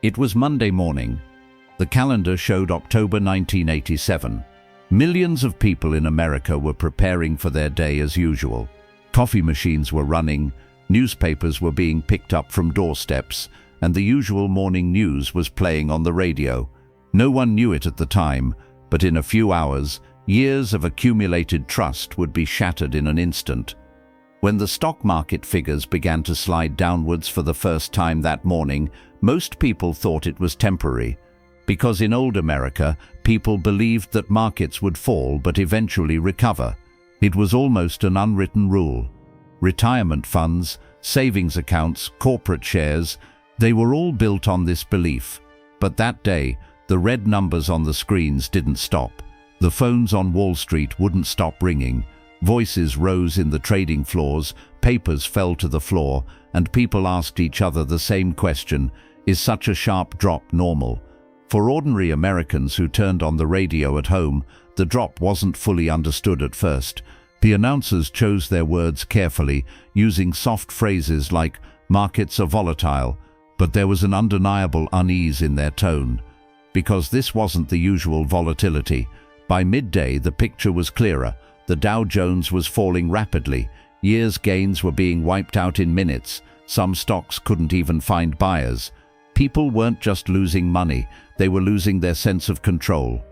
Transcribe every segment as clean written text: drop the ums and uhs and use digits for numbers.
It was Monday morning. The calendar showed October 1987. Millions of people in America were preparing for their day as usual. Coffee machines were running, newspapers were being picked up from doorsteps, and the usual morning news was playing on the radio. No one knew it at the time, but in a few hours, years of accumulated trust would be shattered in an instant. When the stock market figures began to slide downwards for the first time that morning, most people thought it was temporary. Because in old America, people believed that markets would fall but eventually recover. It was almost an unwritten rule. Retirement funds, savings accounts, corporate shares, they were all built on this belief. But that day, the red numbers on the screens didn't stop. The phones on Wall Street wouldn't stop ringing. Voices rose in the trading floors, papers fell to the floor, and people asked each other the same question: is such a sharp drop normal? For ordinary Americans who turned on the radio at home, the drop wasn't fully understood at first. The announcers chose their words carefully, using soft phrases like "markets are volatile," but there was an undeniable unease in their tone. Because this wasn't the usual volatility. By midday, the picture was clearer. The Dow Jones was falling rapidly. Years' gains were being wiped out in minutes. Some stocks couldn't even find buyers. People weren't just losing money, they were losing their sense of control.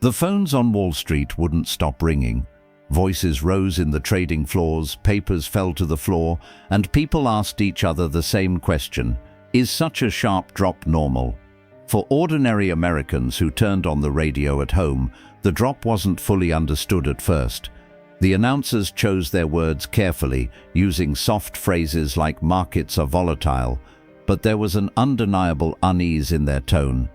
The phones on Wall Street wouldn't stop ringing. Voices rose in the trading floors, papers fell to the floor, and people asked each other the same question: is such a sharp drop normal? For ordinary Americans who turned on the radio at home, the drop wasn't fully understood at first. The announcers chose their words carefully, using soft phrases like "markets are volatile," but there was an undeniable unease in their tone.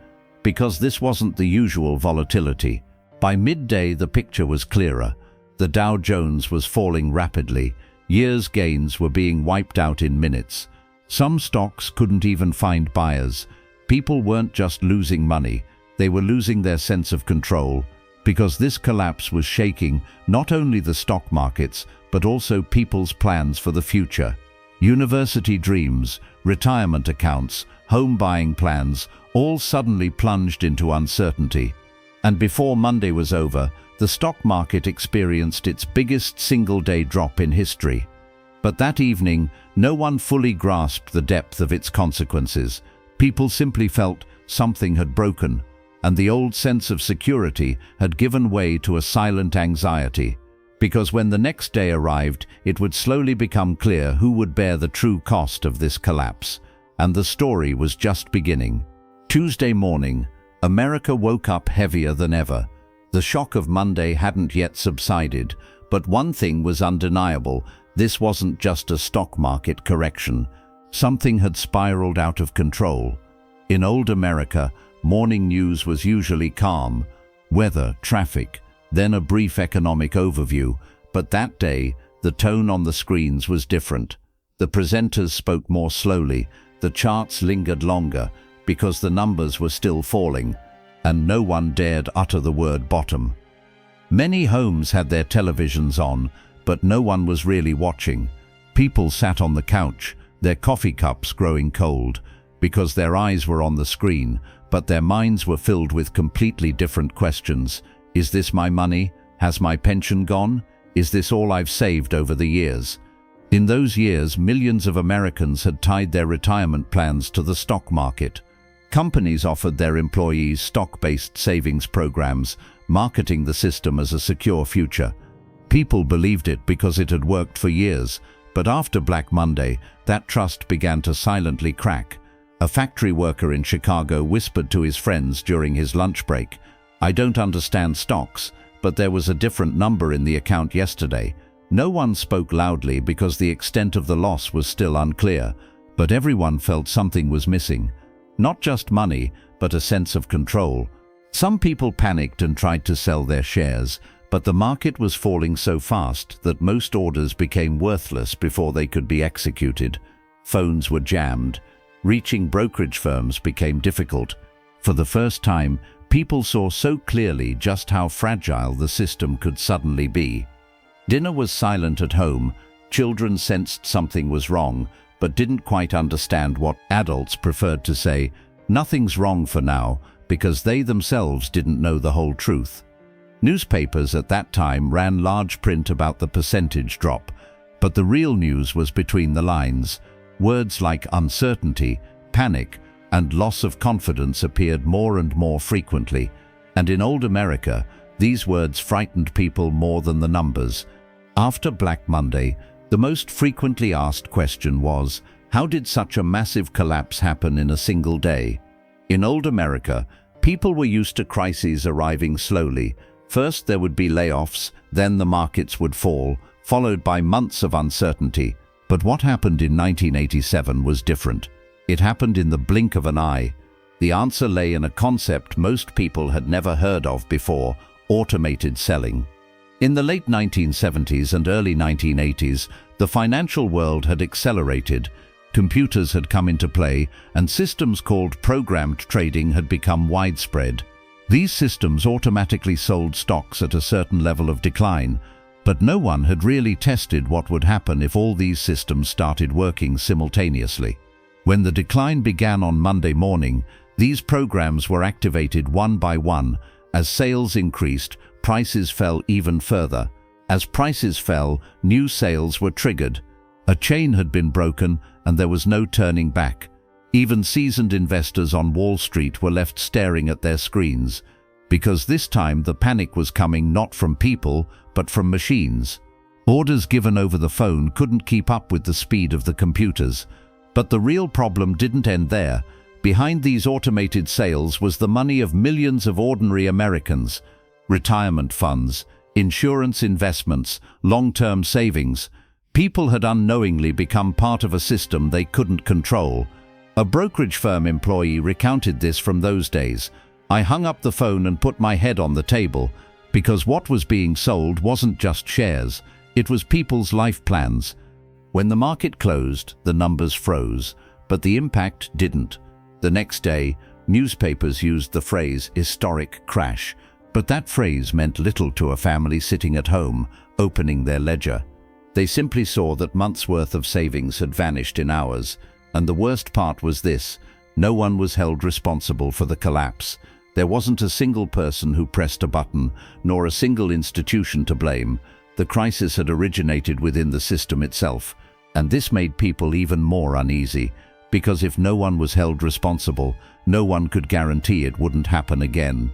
Because this wasn't the usual volatility. By midday, the picture was clearer. The Dow Jones was falling rapidly. Years' gains were being wiped out in minutes. Some stocks couldn't even find buyers. People weren't just losing money, they were losing their sense of control. Because this collapse was shaking not only the stock markets, but also people's plans for the future. University dreams, retirement accounts, home buying plans, all suddenly plunged into uncertainty. And before Monday was over, the stock market experienced its biggest single-day drop in history. But that evening, no one fully grasped the depth of its consequences. People simply felt something had broken, and the old sense of security had given way to a silent anxiety. Because when the next day arrived, it would slowly become clear who would bear the true cost of this collapse. And the story was just beginning. Tuesday morning, America woke up heavier than ever. The shock of Monday hadn't yet subsided, but one thing was undeniable: this wasn't just a stock market correction. Something had spiraled out of control. In old America, morning news was usually calm: weather, traffic, then a brief economic overview. But that day, the tone on the screens was different. The presenters spoke more slowly, the charts lingered longer, because the numbers were still falling, and no one dared utter the word bottom. Many homes had their televisions on, but no one was really watching. People sat on the couch, their coffee cups growing cold, because their eyes were on the screen, but their minds were filled with completely different questions. Is this my money? Has my pension gone? Is this all I've saved over the years? In those years, millions of Americans had tied their retirement plans to the stock market. Companies offered their employees stock-based savings programs, marketing the system as a secure future. People believed it because it had worked for years, but after Black Monday, that trust began to silently crack. A factory worker in Chicago whispered to his friends during his lunch break, "I don't understand stocks, but there was a different number in the account yesterday." No one spoke loudly because the extent of the loss was still unclear, but everyone felt something was missing. Not just money, but a sense of control. Some people panicked and tried to sell their shares, but the market was falling so fast that most orders became worthless before they could be executed. Phones were jammed. Reaching brokerage firms became difficult. For the first time, people saw so clearly just how fragile the system could suddenly be. Dinner was silent at home. Children sensed something was wrong, but didn't quite understand what adults preferred to say. Nothing's wrong for now because they themselves didn't know the whole truth. Newspapers at that time ran large print about the percentage drop, but the real news was between the lines. Words like uncertainty, panic, and loss of confidence appeared more and more frequently, and in old America, these words frightened people more than the numbers. After Black Monday, the most frequently asked question was, how did such a massive collapse happen in a single day? In old America, people were used to crises arriving slowly. First there would be layoffs, then the markets would fall, followed by months of uncertainty. But what happened in 1987 was different. It happened in the blink of an eye. The answer lay in a concept most people had never heard of before: automated selling. In the late 1970s and early 1980s, the financial world had accelerated. Computers had come into play, and systems called programmed trading had become widespread. These systems automatically sold stocks at a certain level of decline, but no one had really tested what would happen if all these systems started working simultaneously. When the decline began on Monday morning, these programs were activated one by one. As sales increased, prices fell even further. As prices fell, new sales were triggered. A chain had been broken, and there was no turning back. Even seasoned investors on Wall Street were left staring at their screens, because this time the panic was coming not from people, but from machines. Orders given over the phone couldn't keep up with the speed of the computers. But the real problem didn't end there. Behind these automated sales was the money of millions of ordinary Americans. Retirement funds, insurance investments, long-term savings. People had unknowingly become part of a system they couldn't control. A brokerage firm employee recounted this from those days. I hung up the phone and put my head on the table, because what was being sold wasn't just shares, it was people's life plans. When the market closed, the numbers froze, but the impact didn't. The next day, newspapers used the phrase historic crash, but that phrase meant little to a family sitting at home, opening their ledger. They simply saw that months' worth of savings had vanished in hours, and the worst part was this: no one was held responsible for the collapse. There wasn't a single person who pressed a button, nor a single institution to blame. The crisis had originated within the system itself, and this made people even more uneasy, because if no one was held responsible, no one could guarantee it wouldn't happen again.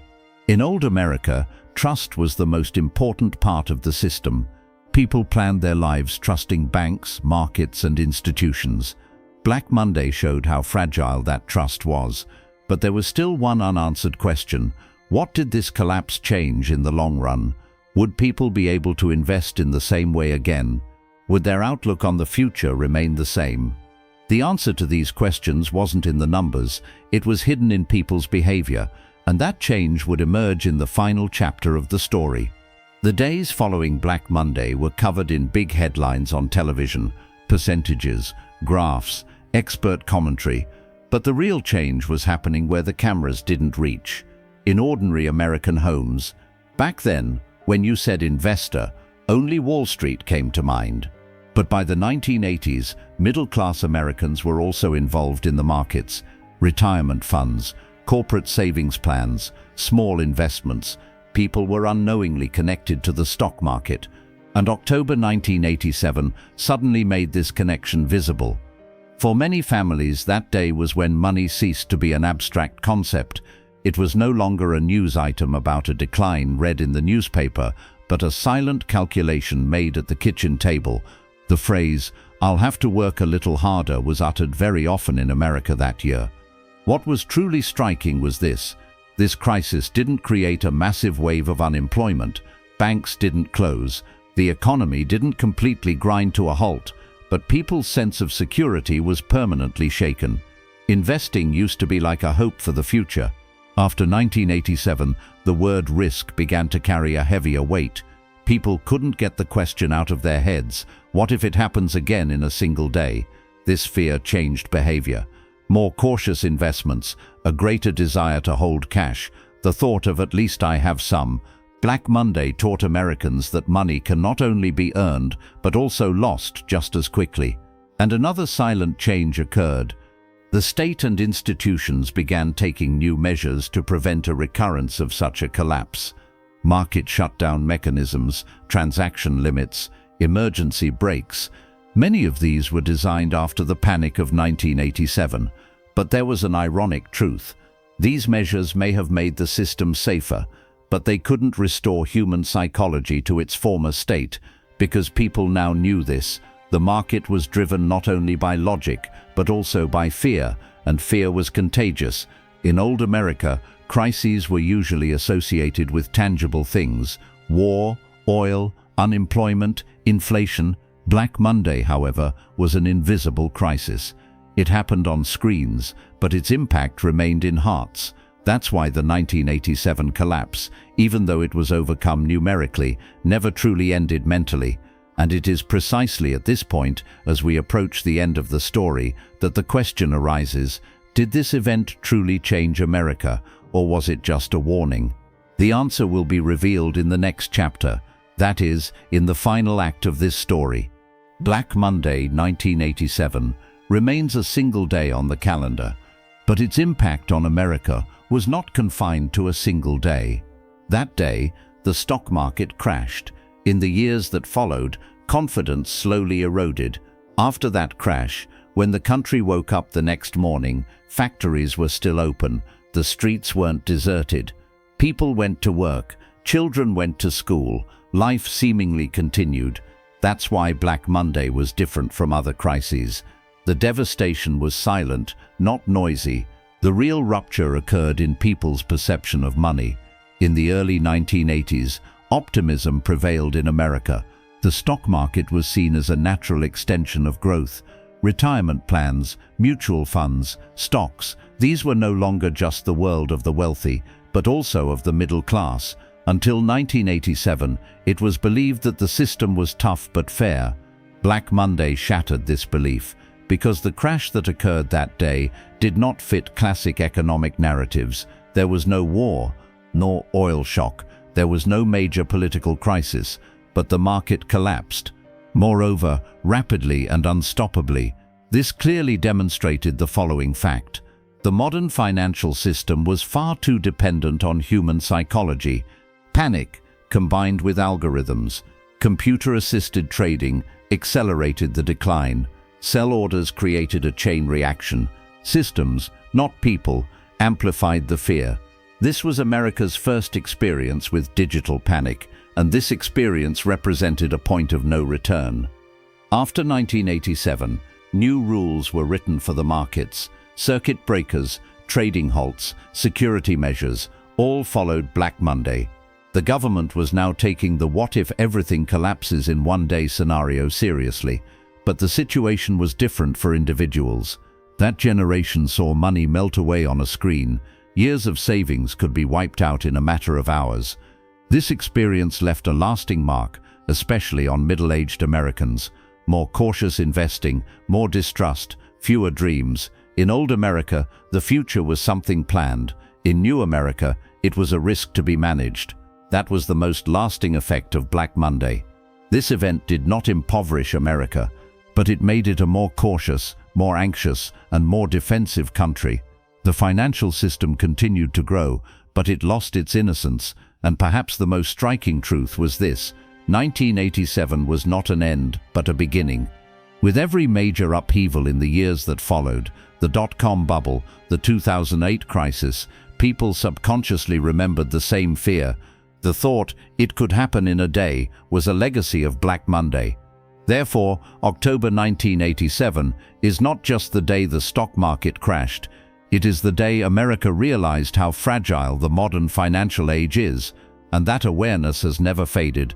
In old America, trust was the most important part of the system. People planned their lives trusting banks, markets, and institutions. Black Monday showed how fragile that trust was, but there was still one unanswered question: what did this collapse change in the long run? Would people be able to invest in the same way again? Would their outlook on the future remain the same? The answer to these questions wasn't in the numbers, it was hidden in people's behavior, and that change would emerge in the final chapter of the story. The days following Black Monday were covered in big headlines on television: percentages, graphs, expert commentary. But the real change was happening where the cameras didn't reach, in ordinary American homes. Back then, when you said investor, only Wall Street came to mind. But by the 1980s, middle-class Americans were also involved in the markets: retirement funds, corporate savings plans, small investments. People were unknowingly connected to the stock market, and October 1987 suddenly made this connection visible. For many families, that day was when money ceased to be an abstract concept. It was no longer a news item about a decline read in the newspaper, but a silent calculation made at the kitchen table. The phrase, "I'll have to work a little harder," was uttered very often in America that year. What was truly striking was this: this crisis didn't create a massive wave of unemployment. Banks didn't close. The economy didn't completely grind to a halt, but people's sense of security was permanently shaken. Investing used to be like a hope for the future. After 1987, the word risk began to carry a heavier weight. People couldn't get the question out of their heads: what if it happens again in a single day? This fear changed behavior. More cautious investments, a greater desire to hold cash, the thought of "at least I have some." Black Monday taught Americans that money can not only be earned, but also lost just as quickly. And another silent change occurred. The state and institutions began taking new measures to prevent a recurrence of such a collapse. Market shutdown mechanisms, transaction limits, emergency brakes. Many of these were designed after the panic of 1987, but there was an ironic truth. These measures may have made the system safer, but they couldn't restore human psychology to its former state, because people now knew this. The market was driven not only by logic, but also by fear, and fear was contagious. In old America, crises were usually associated with tangible things: war, oil, unemployment, inflation. Black Monday, however, was an invisible crisis. It happened on screens, but its impact remained in hearts. That's why the 1987 collapse, even though it was overcome numerically, never truly ended mentally. And it is precisely at this point, as we approach the end of the story, that the question arises: did this event truly change America, or was it just a warning? The answer will be revealed in the next chapter, that is, in the final act of this story. Black Monday 1987 remains a single day on the calendar, but its impact on America was not confined to a single day. That day, the stock market crashed. In the years that followed, confidence slowly eroded. After that crash, when the country woke up the next morning, factories were still open, the streets weren't deserted. People went to work, children went to school, life seemingly continued. That's why Black Monday was different from other crises. The devastation was silent, not noisy. The real rupture occurred in people's perception of money. In the early 1980s, optimism prevailed in America. The stock market was seen as a natural extension of growth. Retirement plans, mutual funds, stocks, these were no longer just the world of the wealthy, but also of the middle class. Until 1987, it was believed that the system was tough but fair. Black Monday shattered this belief, because the crash that occurred that day did not fit classic economic narratives. There was no war, nor oil shock. There was no major political crisis, but the market collapsed. Moreover, rapidly and unstoppably. This clearly demonstrated the following fact: the modern financial system was far too dependent on human psychology. Panic, combined with algorithms, computer-assisted trading, accelerated the decline. Sell orders created a chain reaction. Systems, not people, amplified the fear. This was America's first experience with digital panic, and this experience represented a point of no return. After 1987, new rules were written for the markets. Circuit breakers, trading halts, security measures, all followed Black Monday. The government was now taking the what-if-everything collapses in one day scenario seriously, but the situation was different for individuals. That generation saw money melt away on a screen. Years of savings could be wiped out in a matter of hours. This experience left a lasting mark, especially on middle-aged Americans. More cautious investing, more distrust, fewer dreams. In old America, the future was something planned. In new America, it was a risk to be managed. That was the most lasting effect of Black Monday. This event did not impoverish America, but it made it a more cautious, more anxious, and more defensive country. The financial system continued to grow, but it lost its innocence, and perhaps the most striking truth was this: 1987 was not an end, but a beginning. With every major upheaval in the years that followed, the dot-com bubble, the 2008 crisis, people subconsciously remembered the same fear. The thought it could happen in a day was a legacy of Black Monday. Therefore, October 1987 is not just the day the stock market crashed. It is the day America realized how fragile the modern financial age is, and that awareness has never faded.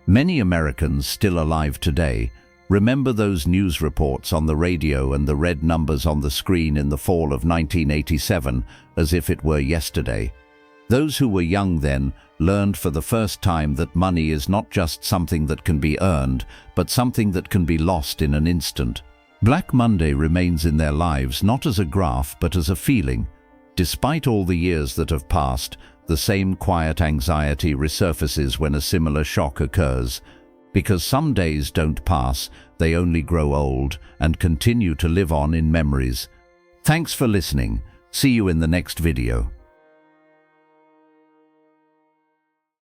Many Americans still alive today remember those news reports on the radio and the red numbers on the screen in the fall of 1987 as if it were yesterday. Those who were young then learned for the first time that money is not just something that can be earned, but something that can be lost in an instant. Black Monday remains in their lives not as a graph, but as a feeling. Despite all the years that have passed, the same quiet anxiety resurfaces when a similar shock occurs. Because some days don't pass, they only grow old and continue to live on in memories. Thanks for listening. See you in the next video.